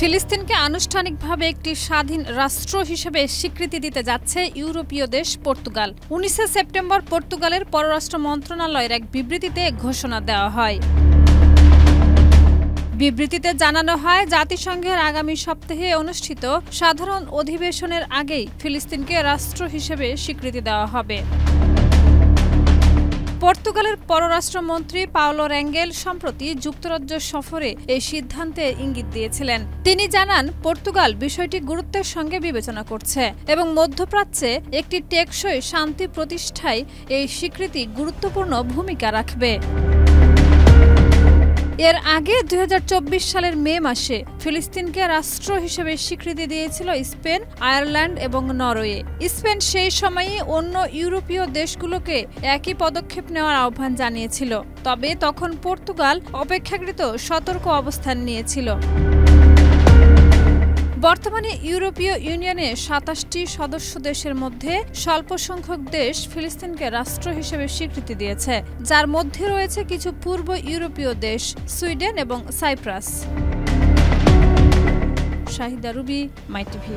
ফিলিস্তিনকে আনুষ্ঠানিকভাবে একটি স্বাধীন রাষ্ট্র হিসেবে স্বীকৃতি দিতে যাচ্ছে ইউরোপীয় দেশ পর্তুগাল। 19 সেপ্টেম্বর পর্তুগালের পররাষ্ট্র মন্ত্রণালয়ের এক বিবৃতিতে ঘোষণা দেওয়া হয়। বিবৃতিতে জানানো হয়, জাতিসংঘের আগামী সপ্তাহে অনুষ্ঠিত সাধারণ অধিবেশনের আগেই ফিলিস্তিনকে রাষ্ট্র হিসেবে স্বীকৃতি দেওয়া হবে। পর্তুগালের পররাষ্ট্রমন্ত্রী পাওলো র্যাঙ্গেল সম্প্রতি যুক্তরাজ্য সফরে এই সিদ্ধান্তে ইঙ্গিত দিয়েছিলেন। তিনি জানান, পর্তুগাল বিষয়টি গুরুত্বের সঙ্গে বিবেচনা করছে এবং মধ্যপ্রাচ্যে একটি টেকসই শান্তি প্রতিষ্ঠায় এই স্বীকৃতি গুরুত্বপূর্ণ ভূমিকা রাখবে। এর আগে 2024 সালের মে মাসে ফিলিস্তিনকে রাষ্ট্র হিসেবে স্বীকৃতি দিয়েছিল স্পেন, আয়ারল্যান্ড এবং নরওয়ে। স্পেন সেই সময়ই অন্য ইউরোপীয় দেশগুলোকে একই পদক্ষেপ নেওয়ার আহ্বান জানিয়েছিল, তবে তখন পর্তুগাল অপেক্ষাকৃত সতর্ক অবস্থান নিয়েছিল। বর্তমানে ইউরোপীয় ইউনিয়নের 27টি সদস্য দেশের মধ্যে স্বল্প সংখ্যক দেশ ফিলিস্তিনকে রাষ্ট্র হিসেবে স্বীকৃতি দিয়েছে, যার মধ্যে রয়েছে কিছু পূর্ব ইউরোপীয় দেশ, সুইডেন এবং সাইপ্রাস। শাহিদা রুবি, মাই টিভি।